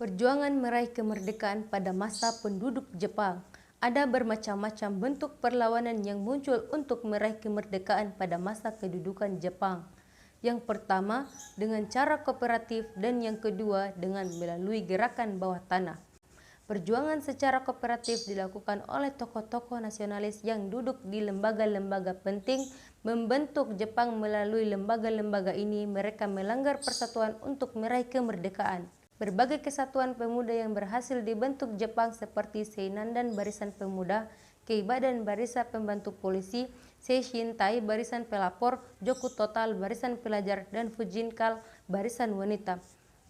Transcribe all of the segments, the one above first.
Perjuangan meraih kemerdekaan pada masa penduduk Jepang. Ada bermacam-macam bentuk perlawanan yang muncul untuk meraih kemerdekaan pada masa kedudukan Jepang. Yang pertama dengan cara kooperatif dan yang kedua dengan melalui gerakan bawah tanah. Perjuangan secara kooperatif dilakukan oleh tokoh-tokoh nasionalis yang duduk di lembaga-lembaga penting membentuk Jepang. Melalui lembaga-lembaga ini mereka melanggar persatuan untuk meraih kemerdekaan. Berbagai kesatuan pemuda yang berhasil dibentuk Jepang seperti Seinandan Barisan Pemuda, Keibadan Barisan Pembantu Polisi, Seishintai Barisan Pelapor, Joku Total Barisan Pelajar, dan Fujinkan Barisan Wanita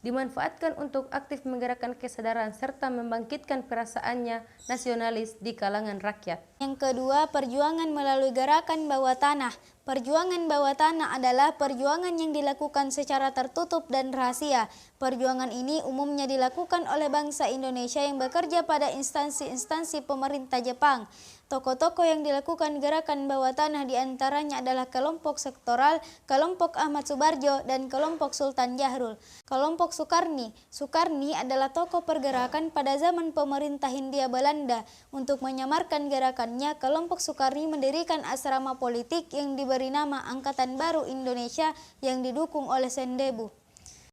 dimanfaatkan untuk aktif menggerakkan kesadaran serta membangkitkan perasaannya nasionalis di kalangan rakyat. Yang kedua, perjuangan melalui gerakan bawah tanah. Perjuangan bawah tanah adalah perjuangan yang dilakukan secara tertutup dan rahasia. Perjuangan ini umumnya dilakukan oleh bangsa Indonesia yang bekerja pada instansi-instansi pemerintah Jepang. Tokoh-tokoh yang dilakukan gerakan bawah tanah diantaranya adalah kelompok sektoral, kelompok Ahmad Subarjo, dan kelompok Sultan Jahrul. Kelompok Sukarni. Sukarni adalah tokoh pergerakan pada zaman pemerintah Hindia Belanda. Untuk menyamarkan gerakannya, kelompok Sukarni mendirikan asrama politik yang diberi nama Angkatan Baru Indonesia yang didukung oleh Sendebu.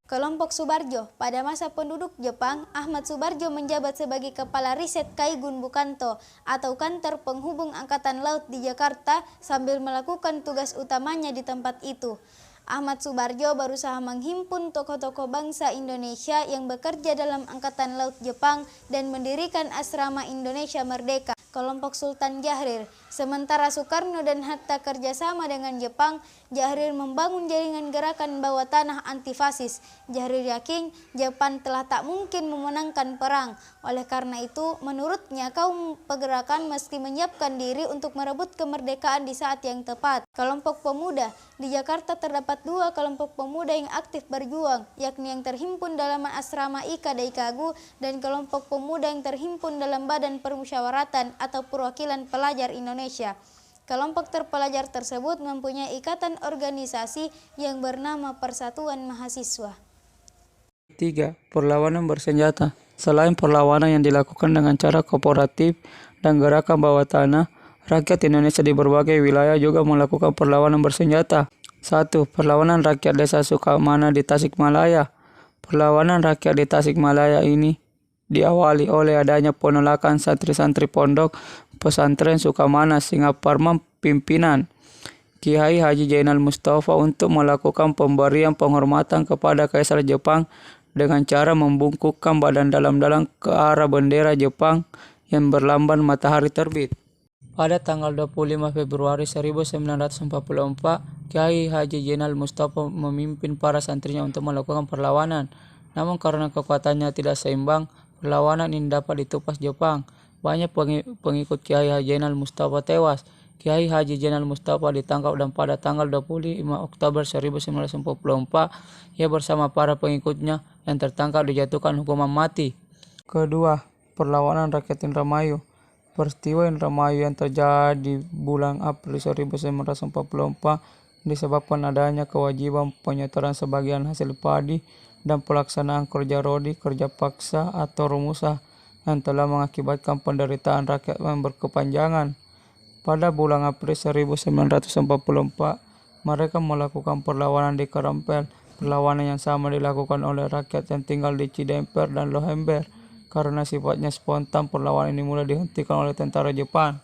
Kelompok Subarjo. Pada masa penduduk Jepang, Ahmad Subarjo menjabat sebagai Kepala Riset Kaigun Bukanto atau kantor penghubung Angkatan Laut di Jakarta sambil melakukan tugas utamanya di tempat itu. Ahmad Subarjo berusaha menghimpun tokoh-tokoh bangsa Indonesia yang bekerja dalam Angkatan Laut Jepang dan mendirikan asrama Indonesia Merdeka. Kelompok Sultan Jahrir. Sementara Soekarno dan Hatta kerjasama dengan Jepang, Jahrir membangun jaringan gerakan bawah tanah antifasis. Jahrir yakin Jepang telah tak mungkin memenangkan perang. Oleh karena itu, menurutnya kaum pergerakan mesti menyiapkan diri untuk merebut kemerdekaan di saat yang tepat. Kelompok pemuda. Di Jakarta terdapat dua kelompok pemuda yang aktif berjuang, yakni yang terhimpun dalam asrama Ika Daikagu dan kelompok pemuda yang terhimpun dalam Badan Permusyawaratan atau Perwakilan Pelajar Indonesia. Kelompok terpelajar tersebut mempunyai ikatan organisasi yang bernama Persatuan Mahasiswa. 3. Perlawanan bersenjata. Selain perlawanan yang dilakukan dengan cara kooperatif dan gerakan bawah tanah, rakyat Indonesia di berbagai wilayah juga melakukan perlawanan bersenjata. 1. Perlawanan rakyat Desa Sukamana di Tasikmalaya. Perlawanan rakyat di Tasikmalaya ini diawali oleh adanya penolakan santri-santri pondok pesantren Sukamana Singaparman pimpinan Kiai Haji Zainal Mustafa untuk melakukan pemberian penghormatan kepada Kaisar Jepang dengan cara membungkukkan badan dalam-dalam ke arah bendera Jepang yang berlambang matahari terbit. Pada tanggal 25 Februari 1944, Kiai Haji Zainal Mustafa memimpin para santrinya untuk melakukan perlawanan. Namun karena kekuatannya tidak seimbang, perlawanan ini dapat ditupas Jepang. Banyak pengikut Kiai Haji Zainal Mustafa tewas. Kiai Haji Zainal Mustafa ditangkap dan pada tanggal 25 Oktober 1944, ia bersama para pengikutnya yang tertangkap dijatuhkan hukuman mati. Kedua, perlawanan rakyat Indramayu. Peristiwa Indramayu yang terjadi bulan April 1944 disebabkan adanya kewajiban penyetoran sebagian hasil padi dan pelaksanaan kerja rodi, kerja paksa atau rumusah yang telah mengakibatkan penderitaan rakyat yang berkepanjangan. Pada bulan April 1944, mereka melakukan perlawanan di Karampel. Perlawanan yang sama dilakukan oleh rakyat yang tinggal di Cidemper dan Lohember. Karena sifatnya spontan, perlawanan ini mulai dihentikan oleh tentara Jepang.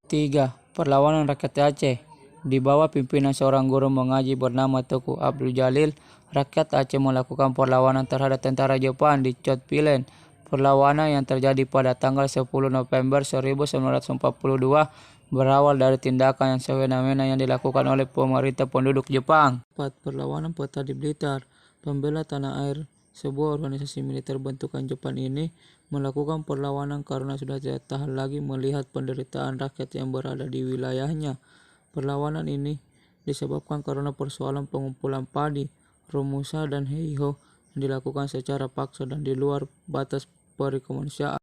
3. Perlawanan rakyat Aceh. Di bawah pimpinan seorang guru mengaji bernama Teku Abdul Jalil, rakyat Aceh melakukan perlawanan terhadap tentara Jepang di Chot Pilen. Perlawanan yang terjadi pada tanggal 10 November 1942 berawal dari tindakan yang semena-mena yang dilakukan oleh pemerintah penduduk Jepang. 4. Perlawanan petani Blitar. Pembela tanah air, sebuah organisasi militer bentukan Jepang ini melakukan perlawanan karena sudah tidak tahan lagi melihat penderitaan rakyat yang berada di wilayahnya. Perlawanan ini disebabkan karena persoalan pengumpulan padi, rumusa dan heiho yang dilakukan secara paksa dan di luar batas perikemanusiaan.